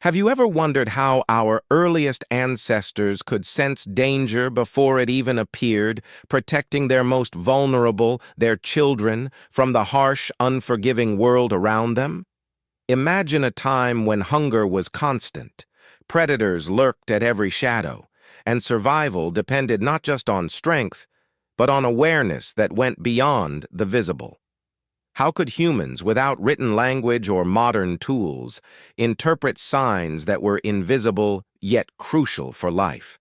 Have you ever wondered how our earliest ancestors could sense danger before it even appeared, protecting their most vulnerable, their children, from the harsh, unforgiving world around them? Imagine a time when hunger was constant, predators lurked at every shadow, and survival depended not just on strength, but on awareness that went beyond the visible. How could humans, without written language or modern tools, interpret signs that were invisible yet crucial for life?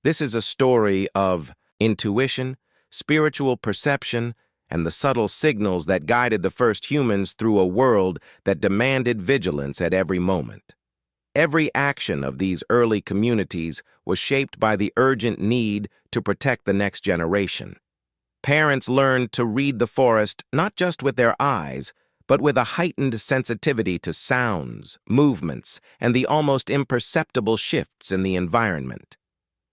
This is a story of intuition, spiritual perception, and the subtle signals that guided the first humans through a world that demanded vigilance at every moment. Every action of these early communities was shaped by the urgent need to protect the next generation. Parents learned to read the forest not just with their eyes, but with a heightened sensitivity to sounds, movements, and the almost imperceptible shifts in the environment.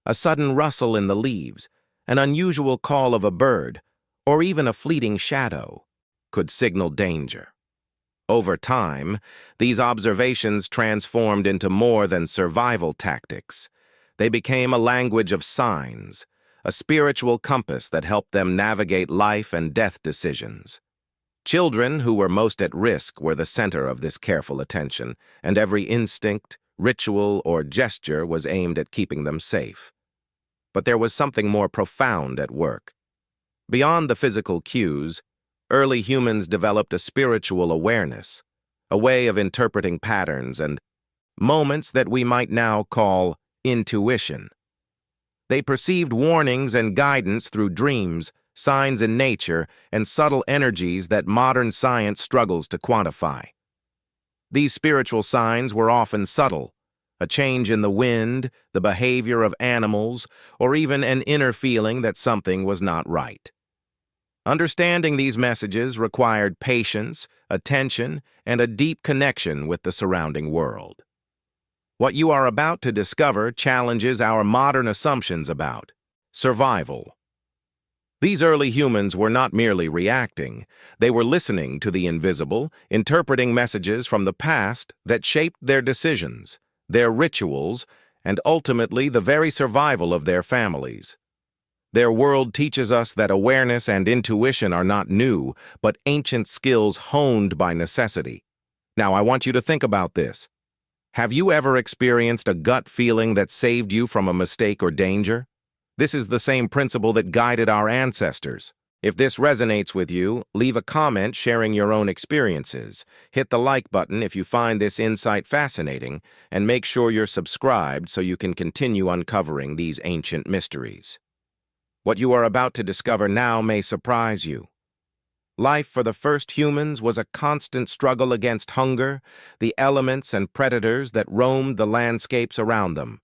A sudden rustle in the leaves, an unusual call of a bird, or even a fleeting shadow could signal danger. Over time, these observations transformed into more than survival tactics. They became a language of signs, a spiritual compass that helped them navigate life and death decisions. Children who were most at risk were the center of this careful attention, and every instinct, ritual, or gesture was aimed at keeping them safe. But there was something more profound at work. Beyond the physical cues, early humans developed a spiritual awareness, a way of interpreting patterns and moments that we might now call intuition. They perceived warnings and guidance through dreams, signs in nature, and subtle energies that modern science struggles to quantify. These spiritual signs were often subtle, a change in the wind, the behavior of animals, or even an inner feeling that something was not right. Understanding these messages required patience, attention, and a deep connection with the surrounding world. What you are about to discover challenges our modern assumptions about survival. These early humans were not merely reacting, they were listening to the invisible, interpreting messages from the past that shaped their decisions, their rituals, and ultimately the very survival of their families. Their world teaches us that awareness and intuition are not new, but ancient skills honed by necessity. Now, I want you to think about this. Have you ever experienced a gut feeling that saved you from a mistake or danger? This is the same principle that guided our ancestors. If this resonates with you, leave a comment sharing your own experiences. Hit the like button if you find this insight fascinating, and make sure you're subscribed so you can continue uncovering these ancient mysteries. What you are about to discover now may surprise you. Life for the first humans was a constant struggle against hunger, the elements and predators that roamed the landscapes around them.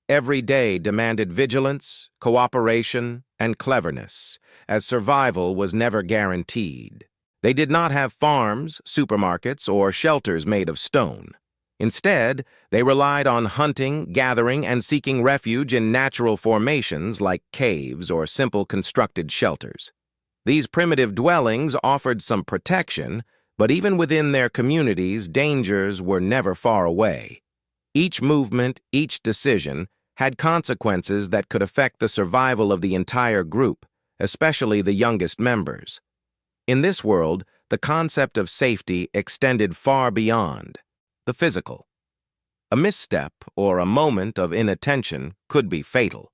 Every day demanded vigilance, cooperation, and cleverness, as survival was never guaranteed. They did not have farms, supermarkets, or shelters made of stone. Instead, they relied on hunting, gathering, and seeking refuge in natural formations like caves or simple constructed shelters. These primitive dwellings offered some protection, but even within their communities, dangers were never far away. Each movement, each decision, had consequences that could affect the survival of the entire group, especially the youngest members. In this world, the concept of safety extended far beyond the physical. A misstep or a moment of inattention could be fatal.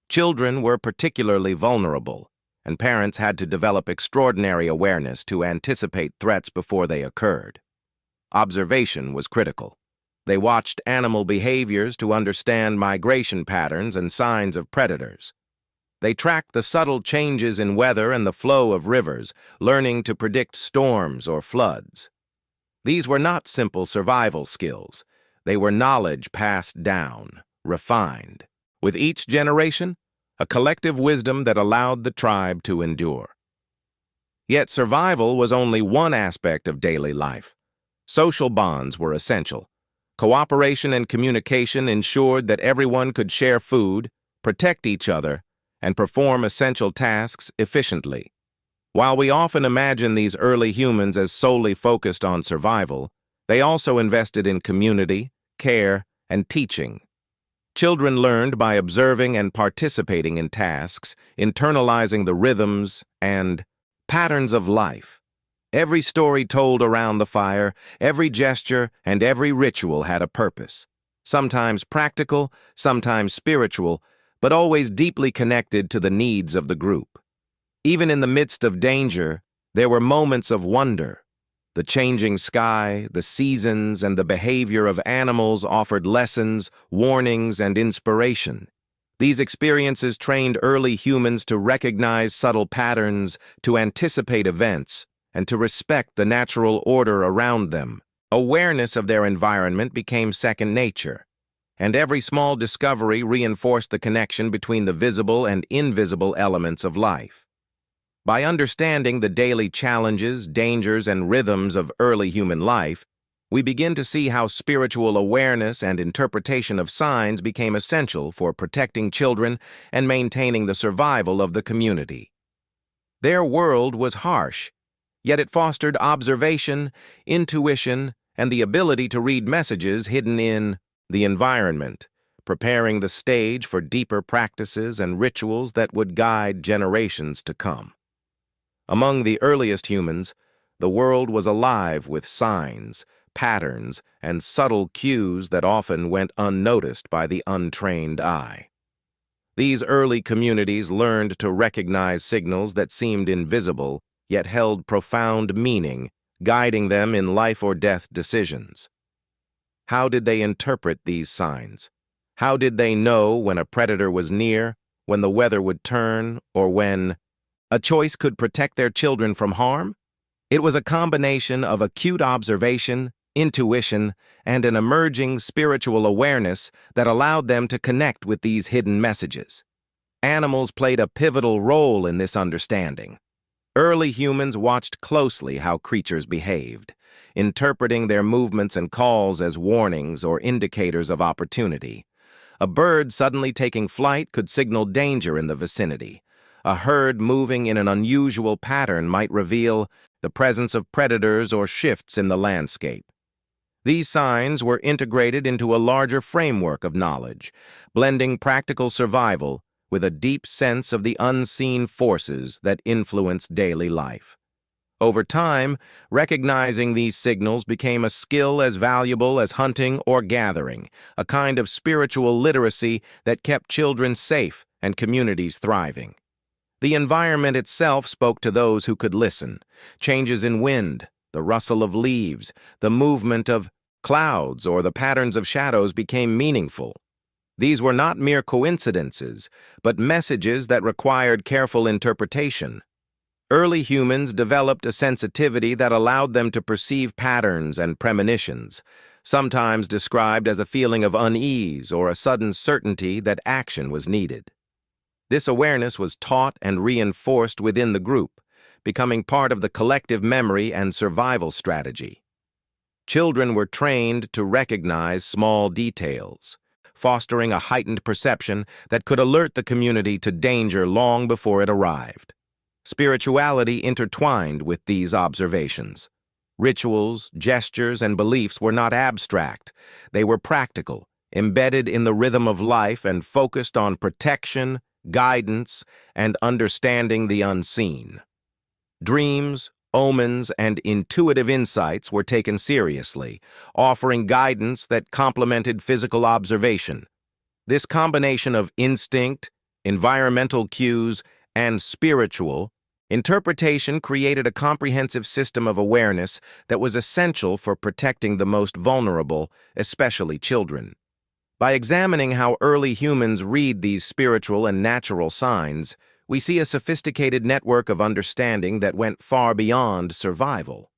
Children were particularly vulnerable, and parents had to develop extraordinary awareness to anticipate threats before they occurred. Observation was critical. They watched animal behaviors to understand migration patterns and signs of predators. They tracked the subtle changes in weather and the flow of rivers, learning to predict storms or floods. These were not simple survival skills. They were knowledge passed down, refined. With each generation, a collective wisdom that allowed the tribe to endure. Yet survival was only one aspect of daily life. Social bonds were essential. Cooperation and communication ensured that everyone could share food, protect each other, and perform essential tasks efficiently. While we often imagine these early humans as solely focused on survival, They also invested in community, care, and teaching. Children learned by observing and participating in tasks, internalizing the rhythms and patterns of life. Every story told around the fire, every gesture, and every ritual had a purpose. Sometimes practical, sometimes spiritual, but always deeply connected to the needs of the group. Even in the midst of danger, there were moments of wonder. The changing sky, the seasons, and the behavior of animals offered lessons, warnings, and inspiration. These experiences trained early humans to recognize subtle patterns, to anticipate events, and to respect the natural order around them. Awareness of their environment became second nature, and every small discovery reinforced the connection between the visible and invisible elements of life. By understanding the daily challenges, dangers, and rhythms of early human life, we begin to see how spiritual awareness and interpretation of signs became essential for protecting children and maintaining the survival of the community. Their world was harsh, yet it fostered observation, intuition, and the ability to read messages hidden in the environment, preparing the stage for deeper practices and rituals that would guide generations to come. Among the earliest humans, the world was alive with signs, patterns, and subtle cues that often went unnoticed by the untrained eye. These early communities learned to recognize signals that seemed invisible, yet held profound meaning, guiding them in life or death decisions. How did they interpret these signs? How did they know when a predator was near, when the weather would turn, or when a choice could protect their children from harm? It was a combination of acute observation, intuition, and an emerging spiritual awareness that allowed them to connect with these hidden messages. Animals played a pivotal role in this understanding. Early humans watched closely how creatures behaved, interpreting their movements and calls as warnings or indicators of opportunity. A bird suddenly taking flight could signal danger in the vicinity. A herd moving in an unusual pattern might reveal the presence of predators or shifts in the landscape. These signs were integrated into a larger framework of knowledge, blending practical survival with a deep sense of the unseen forces that influence daily life. Over time, recognizing these signals became a skill as valuable as hunting or gathering, a kind of spiritual literacy that kept children safe and communities thriving. The environment itself spoke to those who could listen. Changes in wind, the rustle of leaves, the movement of clouds, or the patterns of shadows became meaningful. These were not mere coincidences, but messages that required careful interpretation. Early humans developed a sensitivity that allowed them to perceive patterns and premonitions, sometimes described as a feeling of unease or a sudden certainty that action was needed. This awareness was taught and reinforced within the group, becoming part of the collective memory and survival strategy. Children were trained to recognize small details, fostering a heightened perception that could alert the community to danger long before it arrived. Spirituality intertwined with these observations. Rituals, gestures, and beliefs were not abstract. They were practical, embedded in the rhythm of life and focused on protection, guidance, and understanding the unseen. Dreams, omens, and intuitive insights were taken seriously, offering guidance that complemented physical observation. This combination of instinct, environmental cues, and spiritual interpretation created a comprehensive system of awareness that was essential for protecting the most vulnerable, especially children. By examining how early humans read these spiritual and natural signs, we see a sophisticated network of understanding that went far beyond survival.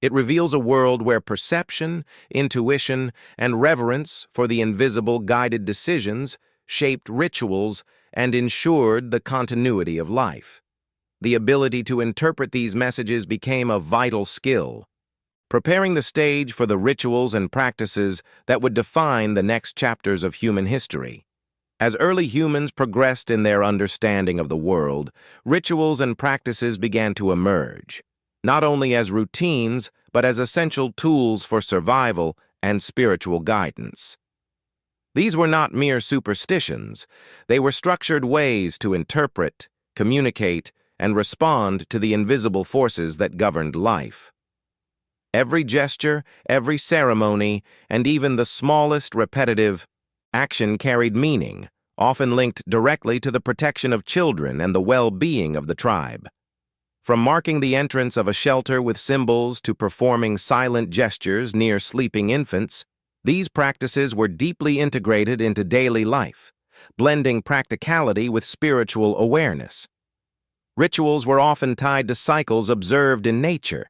It reveals a world where perception, intuition, and reverence for the invisible guided decisions shaped rituals and ensured the continuity of life. The ability to interpret these messages became a vital skill, preparing the stage for the rituals and practices that would define the next chapters of human history. As early humans progressed in their understanding of the world, rituals and practices began to emerge. not only as routines, but as essential tools for survival and spiritual guidance. These were not mere superstitions. They were structured ways to interpret, communicate, and respond to the invisible forces that governed life. Every gesture, every ceremony, and even the smallest repetitive action carried meaning, often linked directly to the protection of children and the well-being of the tribe. From marking the entrance of a shelter with symbols to performing silent gestures near sleeping infants, these practices were deeply integrated into daily life, blending practicality with spiritual awareness. Rituals were often tied to cycles observed in nature.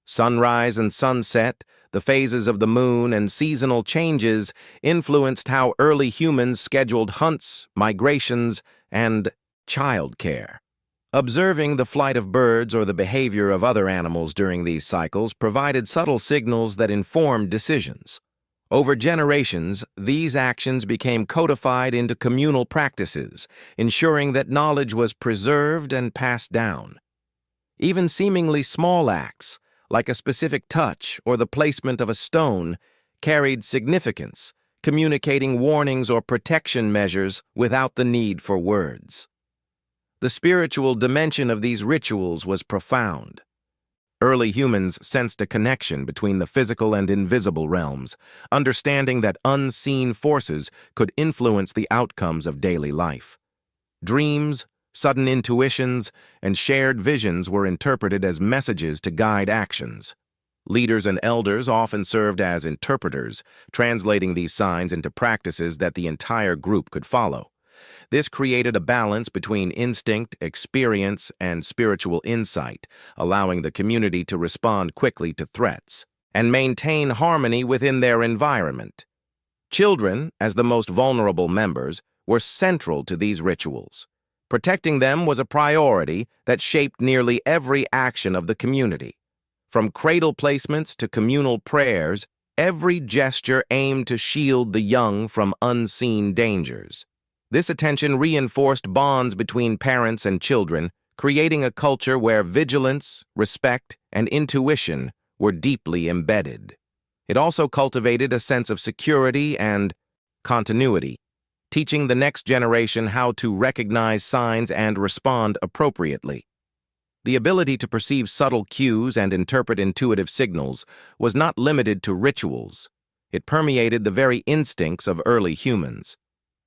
Sunrise and sunset, the phases of the moon, and seasonal changes influenced how early humans scheduled hunts, migrations, and childcare. Observing the flight of birds or the behavior of other animals during these cycles provided subtle signals that informed decisions. Over generations, these actions became codified into communal practices, ensuring that knowledge was preserved and passed down. Even seemingly small acts, like a specific touch or the placement of a stone, carried significance, communicating warnings or protection measures without the need for words. The spiritual dimension of these rituals was profound. Early humans sensed a connection between the physical and invisible realms, understanding that unseen forces could influence the outcomes of daily life. Dreams, sudden intuitions, and shared visions were interpreted as messages to guide actions. Leaders and elders often served as interpreters, translating these signs into practices that the entire group could follow. This created a balance between instinct, experience, and spiritual insight, allowing the community to respond quickly to threats and maintain harmony within their environment. Children, as the most vulnerable members, were central to these rituals. Protecting them was a priority that shaped nearly every action of the community. From cradle placements to communal prayers, every gesture aimed to shield the young from unseen dangers. This attention reinforced bonds between parents and children, creating a culture where vigilance, respect, and intuition were deeply embedded. It also cultivated a sense of security and continuity, teaching the next generation how to recognize signs and respond appropriately. The ability to perceive subtle cues and interpret intuitive signals was not limited to rituals. It permeated the very instincts of early humans.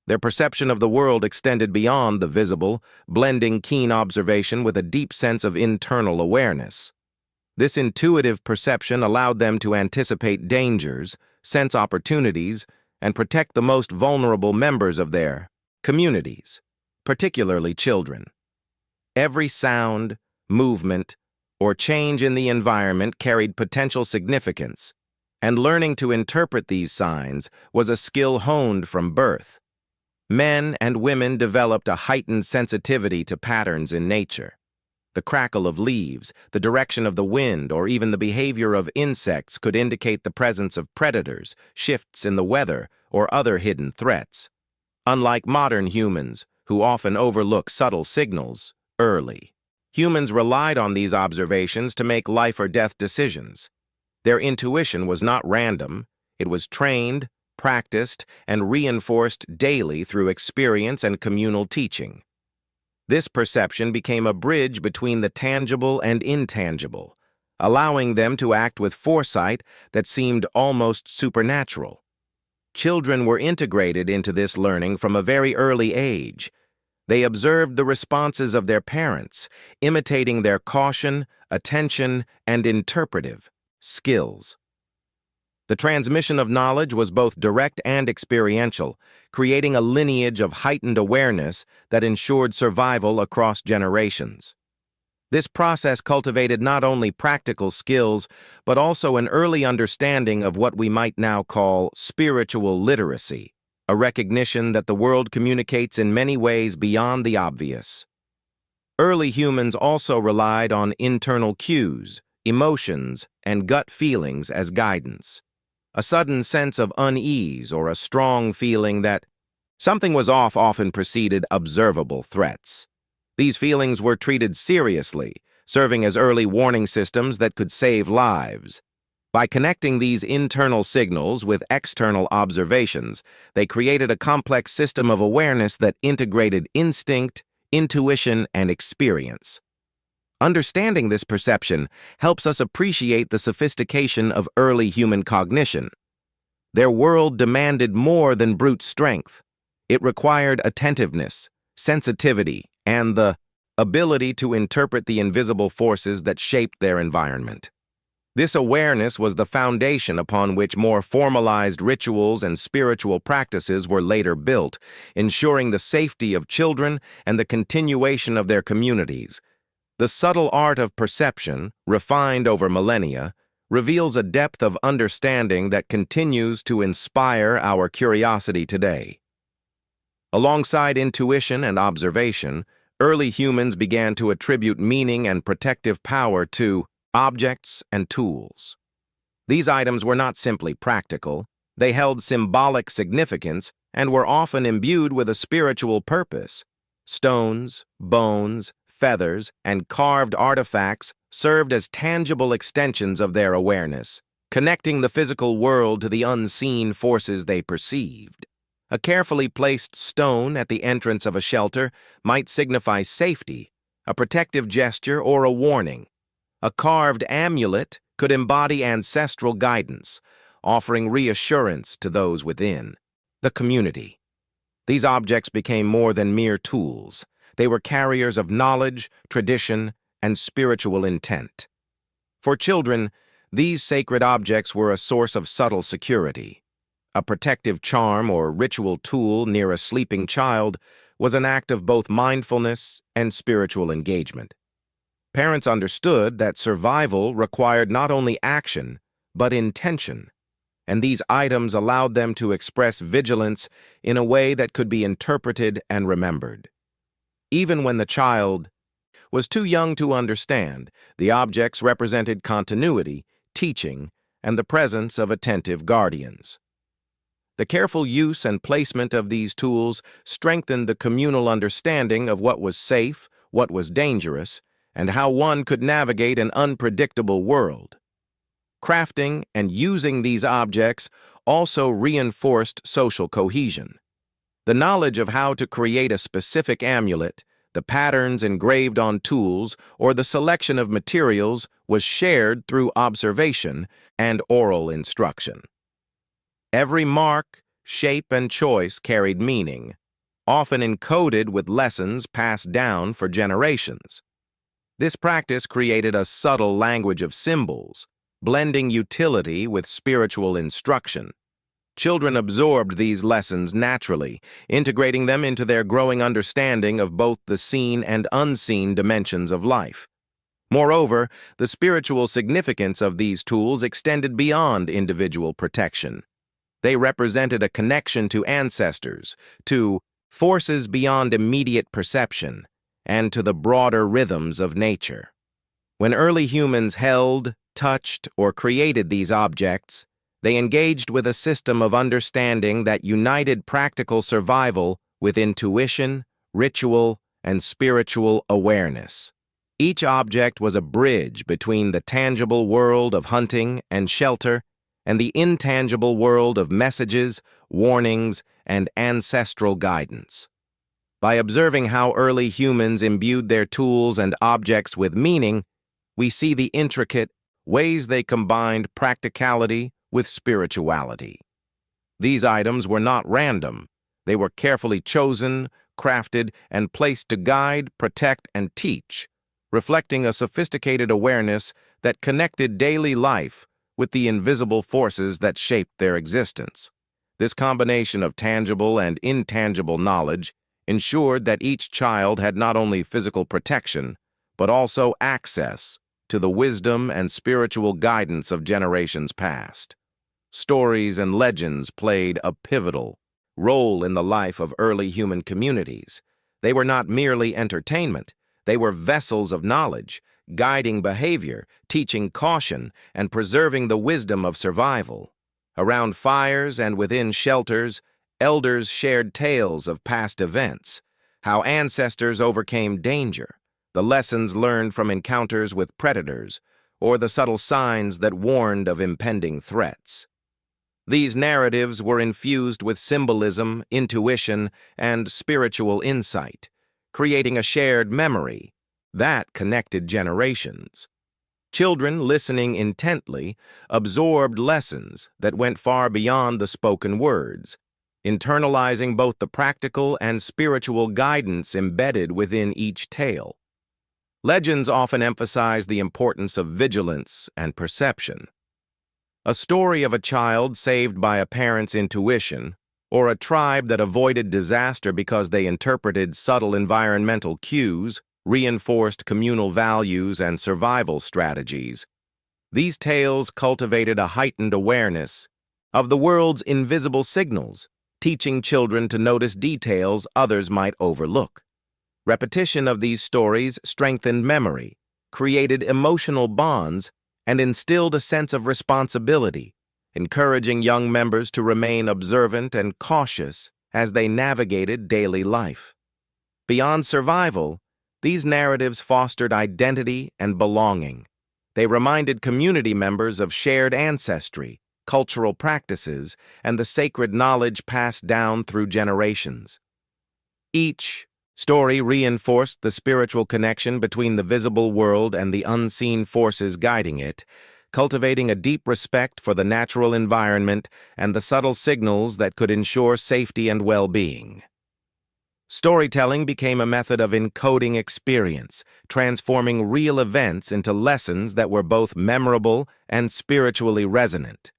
Their perception of the world extended beyond the visible, blending keen observation with a deep sense of internal awareness. This intuitive perception allowed them to anticipate dangers, sense opportunities, and protect the most vulnerable members of their communities, particularly children. Every sound, movement, or change in the environment carried potential significance, and learning to interpret these signs was a skill honed from birth. Men and women developed a heightened sensitivity to patterns in nature. The crackle of leaves, the direction of the wind, or even the behavior of insects could indicate the presence of predators, shifts in the weather, or other hidden threats. Unlike modern humans, who often overlook subtle signals early, humans relied on these observations to make life-or-death decisions. Their intuition was not random. It was trained, practiced, and reinforced daily through experience and communal teaching. This perception became a bridge between the tangible and intangible, allowing them to act with foresight that seemed almost supernatural. Children were integrated into this learning from a very early age. They observed the responses of their parents, imitating their caution, attention, and interpretive skills. The transmission of knowledge was both direct and experiential, creating a lineage of heightened awareness that ensured survival across generations. This process cultivated not only practical skills, but also an early understanding of what we might now call spiritual literacy, a recognition that the world communicates in many ways beyond the obvious. Early humans also relied on internal cues, emotions, and gut feelings as guidance. A sudden sense of unease or a strong feeling that something was off often preceded observable threats. These feelings were treated seriously, serving as early warning systems that could save lives. By connecting these internal signals with external observations, they created a complex system of awareness that integrated instinct, intuition, and experience. Understanding this perception helps us appreciate the sophistication of early human cognition. Their world demanded more than brute strength. It required attentiveness, sensitivity, and the ability to interpret the invisible forces that shaped their environment. This awareness was the foundation upon which more formalized rituals and spiritual practices were later built, ensuring the safety of children and the continuation of their communities. The subtle art of perception, refined over millennia, reveals a depth of understanding that continues to inspire our curiosity today. Alongside intuition and observation, early humans began to attribute meaning and protective power to objects and tools. These items were not simply practical, they held symbolic significance and were often imbued with a spiritual purpose. Stones, bones, feathers, and carved artifacts served as tangible extensions of their awareness, connecting the physical world to the unseen forces they perceived. A carefully placed stone at the entrance of a shelter might signify safety, a protective gesture, or a warning. A carved amulet could embody ancestral guidance, offering reassurance to those within. The community. These objects became more than mere tools. They were carriers of knowledge, tradition, and spiritual intent. For children, these sacred objects were a source of subtle security. A protective charm or ritual tool near a sleeping child was an act of both mindfulness and spiritual engagement. Parents understood that survival required not only action, but intention, and these items allowed them to express vigilance in a way that could be interpreted and remembered. Even when the child was too young to understand, the objects represented continuity, teaching, and the presence of attentive guardians. The careful use and placement of these tools strengthened the communal understanding of what was safe, what was dangerous, and how one could navigate an unpredictable world. Crafting and using these objects also reinforced social cohesion. The knowledge of how to create a specific amulet, the patterns engraved on tools, or the selection of materials was shared through observation and oral instruction. Every mark, shape, and choice carried meaning, often encoded with lessons passed down for generations. This practice created a subtle language of symbols, blending utility with spiritual instruction. Children absorbed these lessons naturally, integrating them into their growing understanding of both the seen and unseen dimensions of life. Moreover, the spiritual significance of these tools extended beyond individual protection. They represented a connection to ancestors, to forces beyond immediate perception, and to the broader rhythms of nature. When early humans held, touched, or created these objects, they engaged with a system of understanding that united practical survival with intuition, ritual, and spiritual awareness. Each object was a bridge between the tangible world of hunting and shelter and the intangible world of messages, warnings, and ancestral guidance. By observing how early humans imbued their tools and objects with meaning, we see the intricate ways they combined practicality with spirituality. These items were not random. They were carefully chosen, crafted, and placed to guide, protect, and teach, reflecting a sophisticated awareness that connected daily life with the invisible forces that shaped their existence. This combination of tangible and intangible knowledge ensured that each child had not only physical protection, but also access to the wisdom and spiritual guidance of generations past. Stories and legends played a pivotal role in the life of early human communities. They were not merely entertainment, they were vessels of knowledge, guiding behavior, teaching caution, and preserving the wisdom of survival. Around fires and within shelters, elders shared tales of past events, how ancestors overcame danger, the lessons learned from encounters with predators, or the subtle signs that warned of impending threats. These narratives were infused with symbolism, intuition, and spiritual insight, creating a shared memory that connected generations. Children, listening intently, absorbed lessons that went far beyond the spoken words, internalizing both the practical and spiritual guidance embedded within each tale. Legends often emphasize the importance of vigilance and perception. A story of a child saved by a parent's intuition, or a tribe that avoided disaster because they interpreted subtle environmental cues, reinforced communal values and survival strategies. These tales cultivated a heightened awareness of the world's invisible signals, teaching children to notice details others might overlook. Repetition of these stories strengthened memory, created emotional bonds, and instilled a sense of responsibility, encouraging young members to remain observant and cautious as they navigated daily life. Beyond survival, these narratives fostered identity and belonging. They reminded community members of shared ancestry, cultural practices, and the sacred knowledge passed down through generations. Each story reinforced the spiritual connection between the visible world and the unseen forces guiding it, cultivating a deep respect for the natural environment and the subtle signals that could ensure safety and well-being. Storytelling became a method of encoding experience, transforming real events into lessons that were both memorable and spiritually resonant.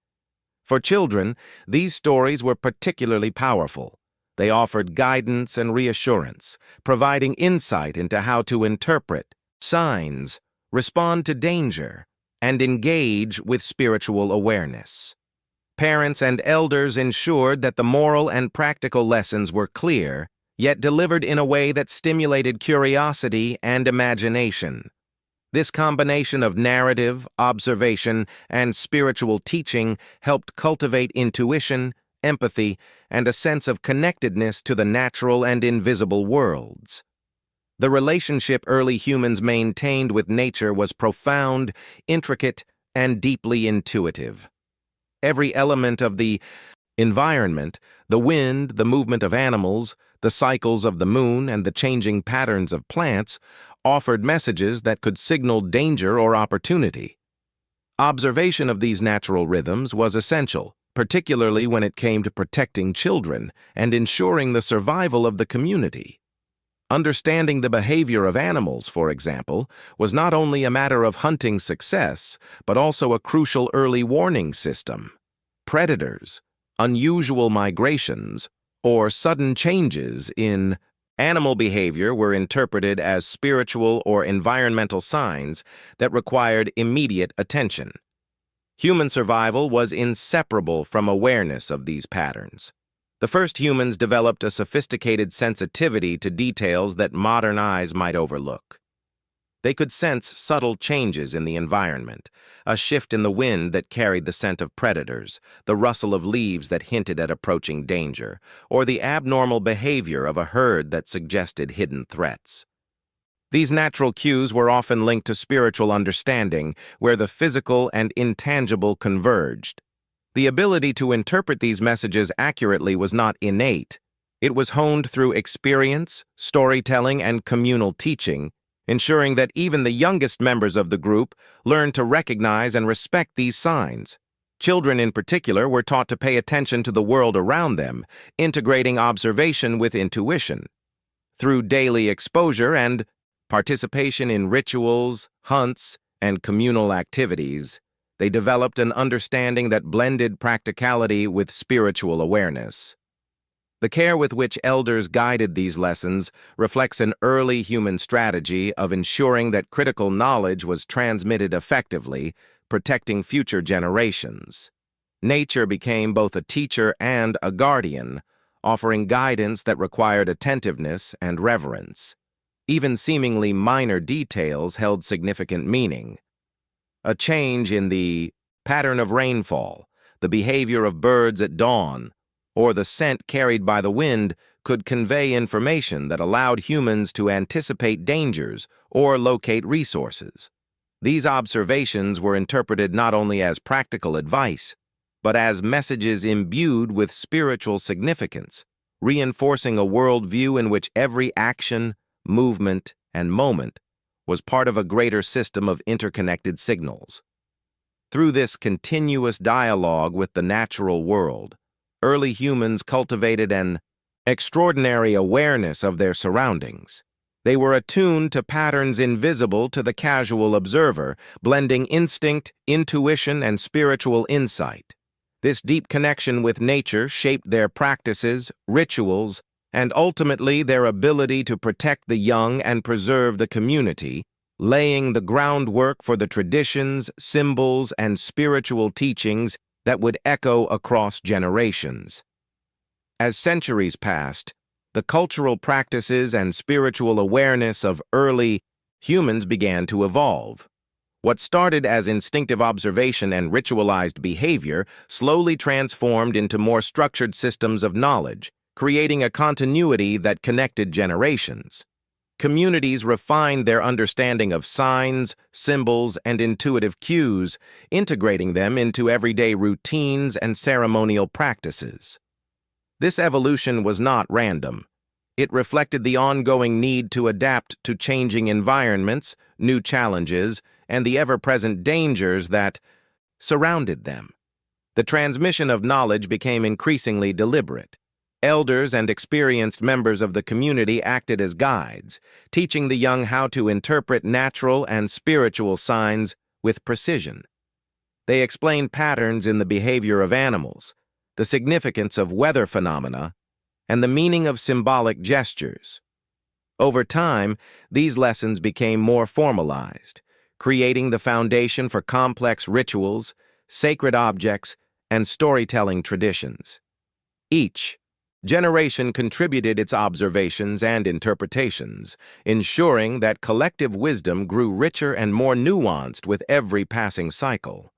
For children, these stories were particularly powerful. They offered guidance and reassurance, providing insight into how to interpret signs, respond to danger, and engage with spiritual awareness. Parents and elders ensured that the moral and practical lessons were clear, yet delivered in a way that stimulated curiosity and imagination. This combination of narrative, observation, and spiritual teaching helped cultivate intuition, empathy, and a sense of connectedness to the natural and invisible worlds. The relationship early humans maintained with nature was profound, intricate, and deeply intuitive. Every element of the environment, the wind, the movement of animals, the cycles of the moon, and the changing patterns of plants, offered messages that could signal danger or opportunity. Observation of these natural rhythms was essential, particularly when it came to protecting children and ensuring the survival of the community. Understanding the behavior of animals, for example, was not only a matter of hunting success, but also a crucial early warning system. Predators, unusual migrations, or sudden changes in animal behavior were interpreted as spiritual or environmental signs that required immediate attention. Human survival was inseparable from awareness of these patterns. The first humans developed a sophisticated sensitivity to details that modern eyes might overlook. They could sense subtle changes in the environment, a shift in the wind that carried the scent of predators, the rustle of leaves that hinted at approaching danger, or the abnormal behavior of a herd that suggested hidden threats. These natural cues were often linked to spiritual understanding, where the physical and intangible converged. The ability to interpret these messages accurately was not innate. It was honed through experience, storytelling, and communal teaching, ensuring that even the youngest members of the group learned to recognize and respect these signs. Children in particular were taught to pay attention to the world around them, integrating observation with intuition. Through daily exposure and participation in rituals, hunts, and communal activities, they developed an understanding that blended practicality with spiritual awareness. The care with which elders guided these lessons reflects an early human strategy of ensuring that critical knowledge was transmitted effectively, protecting future generations. Nature became both a teacher and a guardian, offering guidance that required attentiveness and reverence. Even seemingly minor details held significant meaning. A change in the pattern of rainfall, the behavior of birds at dawn, or the scent carried by the wind could convey information that allowed humans to anticipate dangers or locate resources. These observations were interpreted not only as practical advice, but as messages imbued with spiritual significance, reinforcing a worldview in which every action, movement, and moment was part of a greater system of interconnected signals. Through this continuous dialogue with the natural world, early humans cultivated an extraordinary awareness of their surroundings. They were attuned to patterns invisible to the casual observer, blending instinct, intuition, and spiritual insight. This deep connection with nature shaped their practices, rituals, and ultimately their ability to protect the young and preserve the community, laying the groundwork for the traditions, symbols, and spiritual teachings that would echo across generations. As centuries passed, the cultural practices and spiritual awareness of early humans began to evolve. What started as instinctive observation and ritualized behavior slowly transformed into more structured systems of knowledge, creating a continuity that connected generations. Communities refined their understanding of signs, symbols, and intuitive cues, integrating them into everyday routines and ceremonial practices. This evolution was not random. It reflected the ongoing need to adapt to changing environments, new challenges, and the ever-present dangers that surrounded them. The transmission of knowledge became increasingly deliberate. Elders and experienced members of the community acted as guides, teaching the young how to interpret natural and spiritual signs with precision. They explained patterns in the behavior of animals, the significance of weather phenomena, and the meaning of symbolic gestures. Over time, these lessons became more formalized, creating the foundation for complex rituals, sacred objects, and storytelling traditions. Each generation contributed its observations and interpretations, ensuring that collective wisdom grew richer and more nuanced with every passing cycle.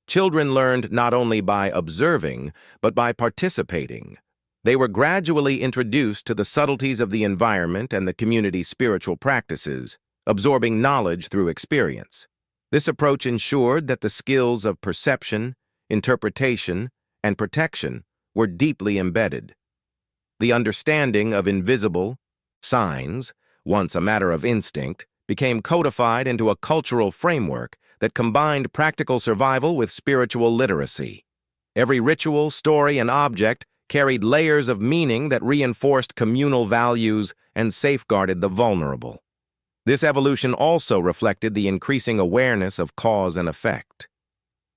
Children learned not only by observing, but by participating. They were gradually introduced to the subtleties of the environment and the community's spiritual practices, absorbing knowledge through experience. This approach ensured that the skills of perception, interpretation, and protection were deeply embedded. The understanding of invisible signs, once a matter of instinct, became codified into a cultural framework that combined practical survival with spiritual literacy. Every ritual, story, and object carried layers of meaning that reinforced communal values and safeguarded the vulnerable. This evolution also reflected the increasing awareness of cause and effect.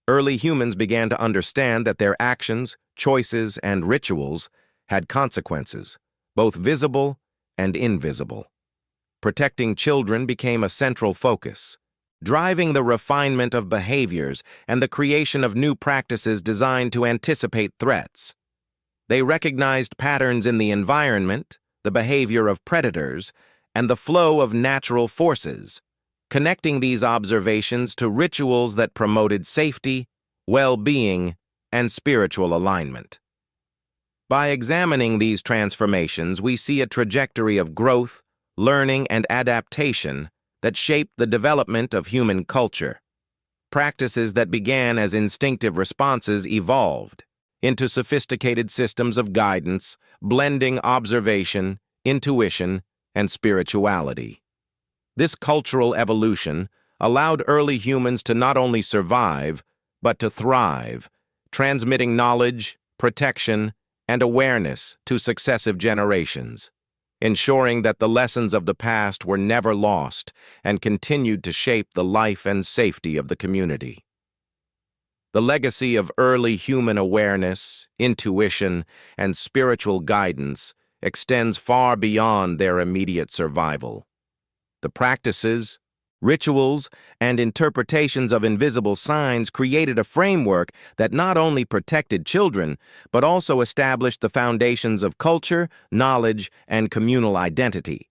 Early humans began to understand that their actions, choices, and rituals had consequences, both visible and invisible. Protecting children became a central focus, driving the refinement of behaviors and the creation of new practices designed to anticipate threats. They recognized patterns in the environment, the behavior of predators, and the flow of natural forces, connecting these observations to rituals that promoted safety, well-being, and spiritual alignment. By examining these transformations, we see a trajectory of growth, learning, and adaptation that shaped the development of human culture. Practices that began as instinctive responses evolved into sophisticated systems of guidance, blending observation, intuition, and spirituality. This cultural evolution allowed early humans to not only survive, but to thrive, transmitting knowledge, protection, and awareness to successive generations, ensuring that the lessons of the past were never lost and continued to shape the life and safety of the community. The legacy of early human awareness, intuition, and spiritual guidance extends far beyond their immediate survival. The practices, rituals, and interpretations of invisible signs created a framework that not only protected children, but also established the foundations of culture, knowledge, and communal identity.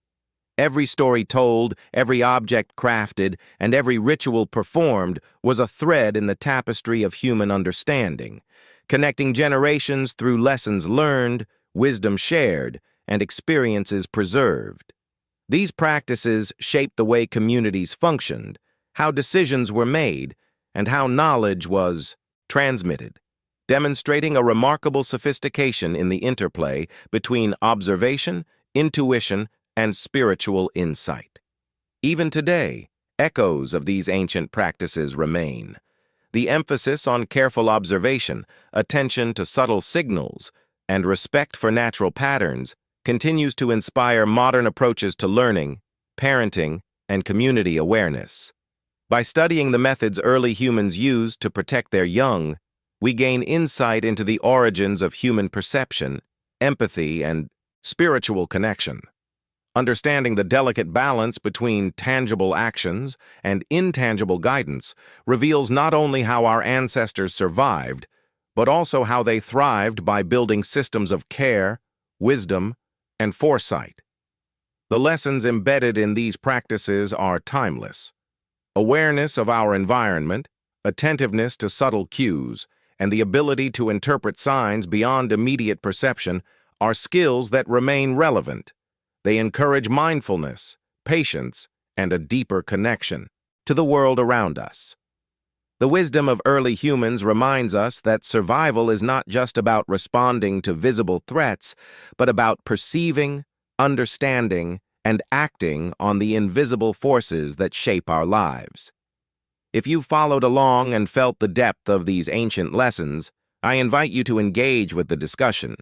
Every story told, every object crafted, and every ritual performed was a thread in the tapestry of human understanding, connecting generations through lessons learned, wisdom shared, and experiences preserved. These practices shaped the way communities functioned, how decisions were made, and how knowledge was transmitted, demonstrating a remarkable sophistication in the interplay between observation, intuition, and spiritual insight. Even today, echoes of these ancient practices remain. The emphasis on careful observation, attention to subtle signals, and respect for natural patterns continues to inspire modern approaches to learning, parenting, and community awareness. By studying the methods early humans used to protect their young, we gain insight into the origins of human perception, empathy, and spiritual connection. Understanding the delicate balance between tangible actions and intangible guidance reveals not only how our ancestors survived, but also how they thrived by building systems of care, wisdom, and foresight. The lessons embedded in these practices are timeless. Awareness of our environment, attentiveness to subtle cues, and the ability to interpret signs beyond immediate perception are skills that remain relevant. They encourage mindfulness, patience, and a deeper connection to the world around us. The wisdom of early humans reminds us that survival is not just about responding to visible threats, but about perceiving, understanding, and acting on the invisible forces that shape our lives. If you followed along and felt the depth of these ancient lessons, I invite you to engage with the discussion.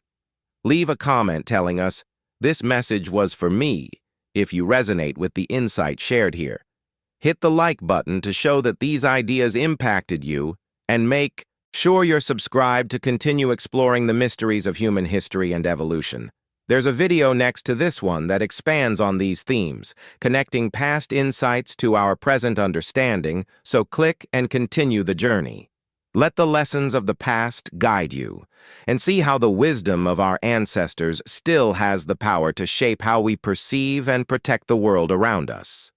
Leave a comment telling us, "This message was for me," if you resonate with the insight shared here. Hit the like button to show that these ideas impacted you, and make sure you're subscribed to continue exploring the mysteries of human history and evolution. There's a video next to this one that expands on these themes, connecting past insights to our present understanding, so click and continue the journey. Let the lessons of the past guide you, and see how the wisdom of our ancestors still has the power to shape how we perceive and protect the world around us.